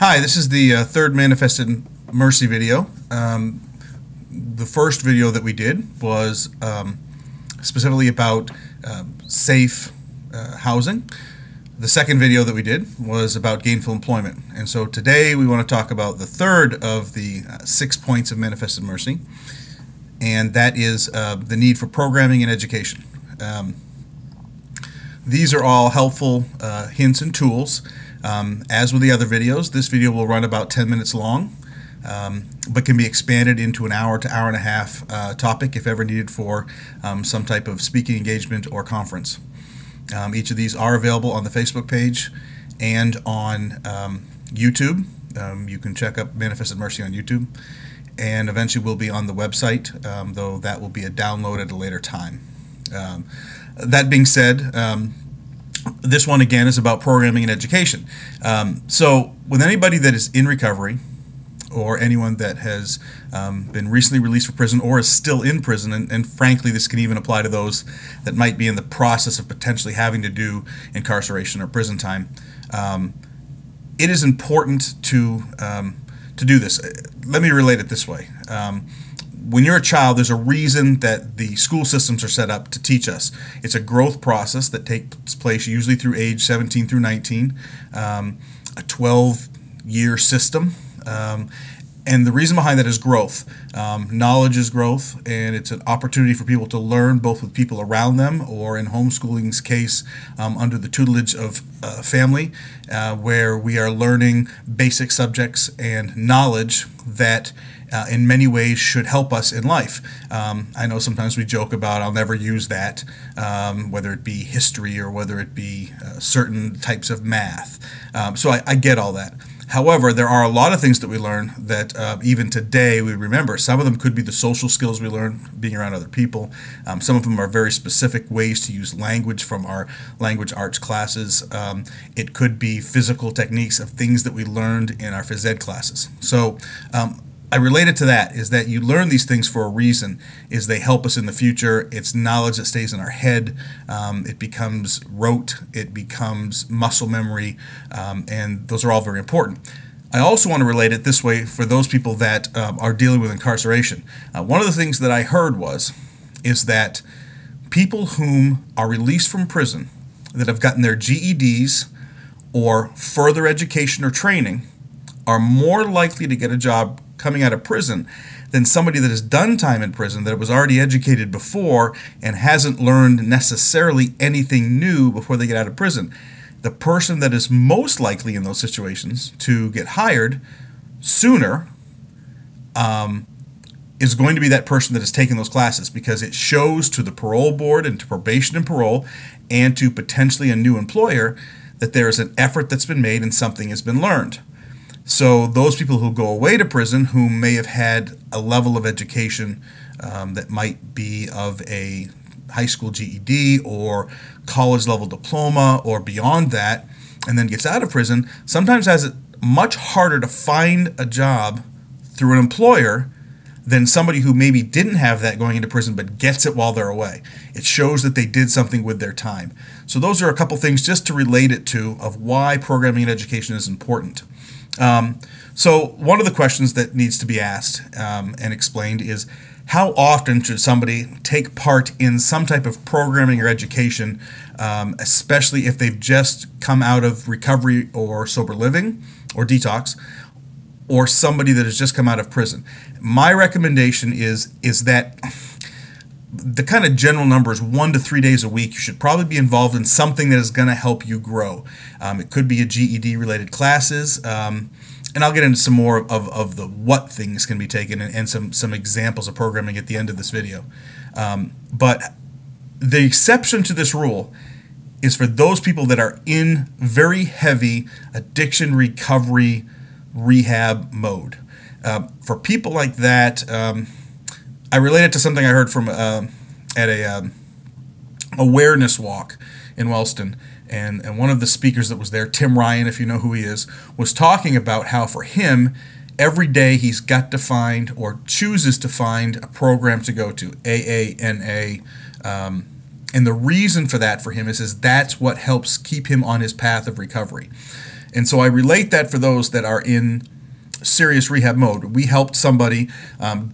Hi, this is the third Manifested Mercy video. The first video that we did was specifically about safe housing. The second video that we did was about gainful employment. And so today we want to talk about the third of the 6 points of Manifested Mercy, and that is the need for programming and education. These are all helpful hints and tools. As with the other videos, this video will run about 10 minutes long, but can be expanded into an hour to hour and a half topic if ever needed for some type of speaking engagement or conference. Each of these are available on the Facebook page and on YouTube. You can check up Manifested Mercy on YouTube, and eventually will be on the website, though that will be a download at a later time. That being said, this one again is about programming and education. So with anybody that is in recovery, or anyone that has been recently released from prison or is still in prison, and frankly this can even apply to those that might be in the process of potentially having to do incarceration or prison time, it is important to do this. Let me relate it this way. When you're a child, there's a reason that the school systems are set up to teach us. It's a growth process that takes place usually through age 17 through 19, a 12-year system. And the reason behind that is growth. Knowledge is growth, and it's an opportunity for people to learn both with people around them, or in homeschooling's case, under the tutelage of family, where we are learning basic subjects and knowledge that in many ways should help us in life. I know sometimes we joke about I'll never use that, whether it be history or whether it be certain types of math. So I get all that. However, there are a lot of things that we learn that even today we remember. Some of them could be the social skills we learn being around other people. Some of them are very specific ways to use language from our language arts classes. It could be physical techniques of things that we learned in our phys ed classes. So I relate it to that, is that you learn these things for a reason, is they help us in the future. It's knowledge that stays in our head. It becomes rote, it becomes muscle memory, and those are all very important. I also want to relate it this way for those people that are dealing with incarceration. One of the things that I heard is that people whom are released from prison that have gotten their GEDs or further education or training are more likely to get a job coming out of prison than somebody that has done time in prison, that was already educated before and hasn't learned necessarily anything new before they get out of prison. The person that is most likely in those situations to get hired sooner is going to be that person that has taken those classes, because it shows to the parole board and to probation and parole and to potentially a new employer that there is an effort that's been made and something has been learned. So those people who go away to prison, who may have had a level of education that might be of a high school GED or college level diploma or beyond that, and then gets out of prison, sometimes has it much harder to find a job through an employer than somebody who maybe didn't have that going into prison but gets it while they're away. It shows that they did something with their time. So those are a couple things just to relate it to of why programming and education is important. So one of the questions that needs to be asked and explained is, how often should somebody take part in some type of programming or education, especially if they've just come out of recovery or sober living or detox, or somebody that has just come out of prison? My recommendation is that the kind of general number is 1 to 3 days a week. You should probably be involved in something that is going to help you grow. It could be a GED related classes, and I'll get into some more of the what things can be taken and some examples of programming at the end of this video. But the exception to this rule is for those people that are in very heavy addiction recovery rehab mode. For people like that, I relate it to something I heard from at a awareness walk in Wellston, and one of the speakers that was there, Tim Ryan, if you know who he is, was talking about how for him, every day he's got to find or chooses to find a program to go to, AANA, and the reason for that for him is that's what helps keep him on his path of recovery. And so I relate that for those that are in serious rehab mode. We helped somebody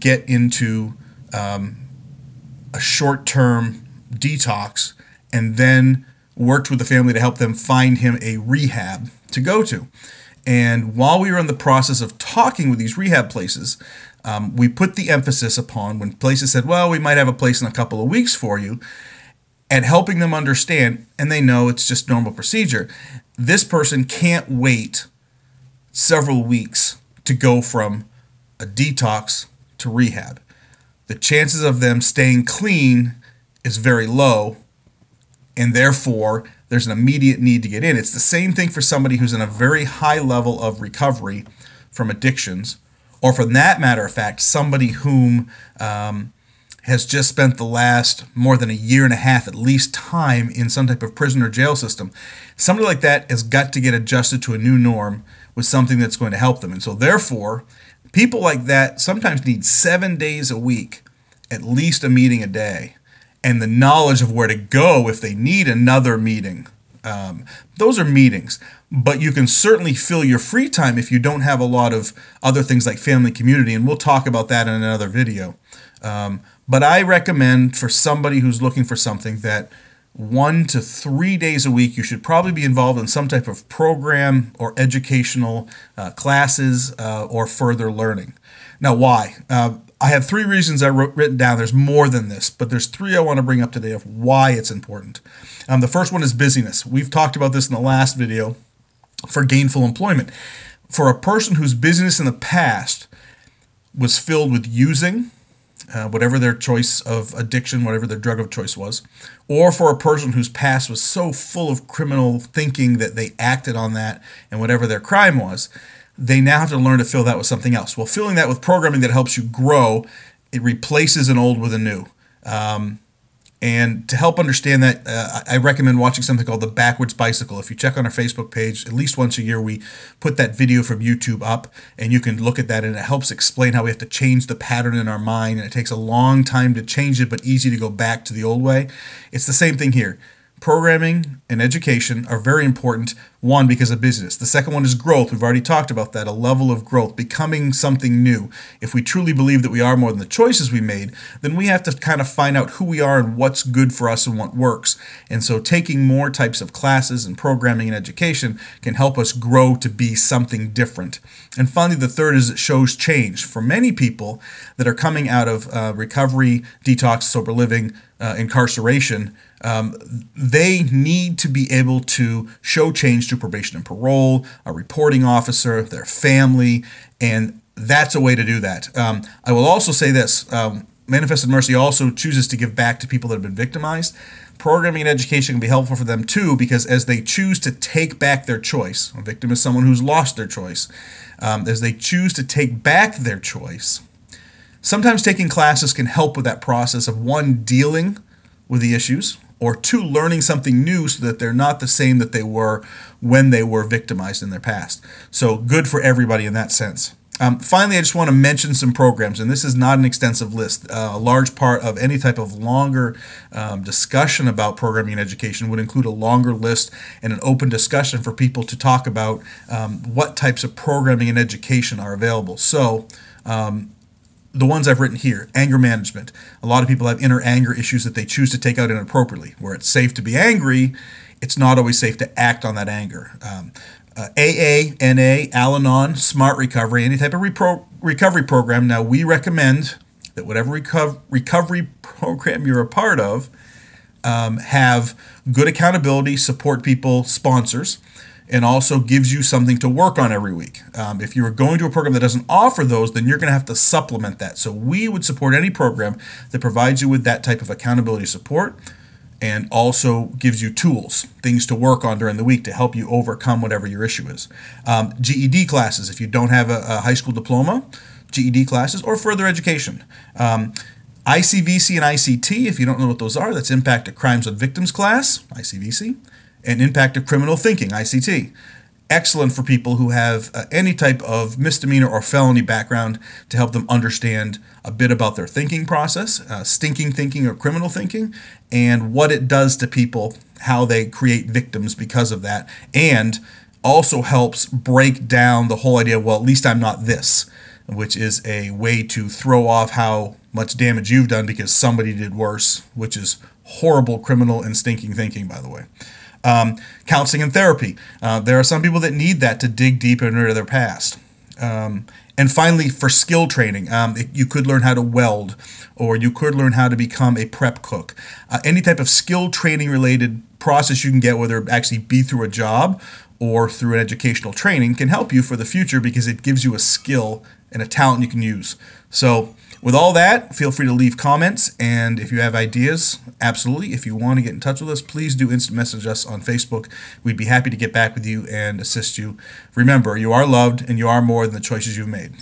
get into a short-term detox and then worked with the family to help them find him a rehab to go to. And while we were in the process of talking with these rehab places, we put the emphasis upon, when places said, well, we might have a place in a couple of weeks for you, and helping them understand, and they know it's just normal procedure. This person can't wait several weeks to go from a detox to rehab. The chances of them staying clean is very low, and therefore there's an immediate need to get in. It's the same thing for somebody who's in a very high level of recovery from addictions, or for that matter of fact, somebody whom has just spent the last more than a year and a half at least time in some type of prison or jail system. Somebody like that has got to get adjusted to a new norm with something that's going to help them. And so therefore, people like that sometimes need 7 days a week, at least a meeting a day, and the knowledge of where to go if they need another meeting. Those are meetings, but you can certainly fill your free time if you don't have a lot of other things like family, community, and we'll talk about that in another video. But I recommend for somebody who's looking for something that 1 to 3 days a week, you should probably be involved in some type of program or educational classes or further learning. Now, why? I have 3 reasons I written down. There's more than this, but there's 3 I want to bring up today of why it's important. The first one is busyness. We've talked about this in the last video for gainful employment. For a person whose business in the past was filled with using, whatever their choice of addiction, whatever their drug of choice was, or for a person whose past was so full of criminal thinking that they acted on that and whatever their crime was, they now have to learn to fill that with something else. Well, filling that with programming that helps you grow, it replaces an old with a new. And to help understand that, I recommend watching something called The Backwards Bicycle. If you check on our Facebook page, at least once a year, we put that video from YouTube up, and you can look at that, and it helps explain how we have to change the pattern in our mind, and it takes a long time to change it, but easy to go back to the old way. It's the same thing here. Programming and education are very important, one, because of business. The second one is growth. We've already talked about that, a level of growth, becoming something new. If we truly believe that we are more than the choices we made, then we have to kind of find out who we are and what's good for us and what works. And so taking more types of classes and programming and education can help us grow to be something different. And finally, the third is it shows change. For many people that are coming out of recovery, detox, sober living, incarceration, they need to be able to show change to probation and parole, a reporting officer, their family, and that's a way to do that. I will also say this, Manifested Mercy also chooses to give back to people that have been victimized. Programming and education can be helpful for them too, because as they choose to take back their choice, a victim is someone who's lost their choice, as they choose to take back their choice, sometimes taking classes can help with that process of, one, dealing with the issues, or 2, learning something new so that they're not the same that they were when they were victimized in their past. So good for everybody in that sense. Finally, I just want to mention some programs, and this is not an extensive list. A large part of any type of longer discussion about programming and education would include a longer list and an open discussion for people to talk about what types of programming and education are available. So, the ones I've written here, anger management. A lot of people have inner anger issues that they choose to take out inappropriately. Where it's safe to be angry, it's not always safe to act on that anger. AA, NA, Al-Anon, Smart Recovery, any type of recovery program. Now, we recommend that whatever recovery program you're a part of have good accountability, support people, sponsors, and also gives you something to work on every week. If you are going to a program that doesn't offer those, then you're going to have to supplement that. So we would support any program that provides you with that type of accountability support and also gives you tools, things to work on during the week to help you overcome whatever your issue is. GED classes, if you don't have a high school diploma, GED classes, or further education. ICBC and ICT, if you don't know what those are, that's Impact of Crimes on Victims class, ICBC, and Impact of Criminal Thinking, ICT. Excellent for people who have any type of misdemeanor or felony background to help them understand a bit about their thinking process, stinking thinking or criminal thinking, and what it does to people, how they create victims because of that, and also helps break down the whole idea of, well, at least I'm not this, which is a way to throw off how much damage you've done because somebody did worse, which is horrible, criminal, and stinking thinking, by the way. Counseling and therapy. There are some people that need that to dig deep into their past. And finally, for skill training, you could learn how to weld, or you could learn how to become a prep cook. Any type of skill training related process you can get, whether it actually be through a job or through an educational training, can help you for the future because it gives you a skill and a talent you can use. So with all that, feel free to leave comments, and if you have ideas, absolutely. If you want to get in touch with us, please do instant message us on Facebook. We'd be happy to get back with you and assist you. Remember, you are loved and you are more than the choices you've made.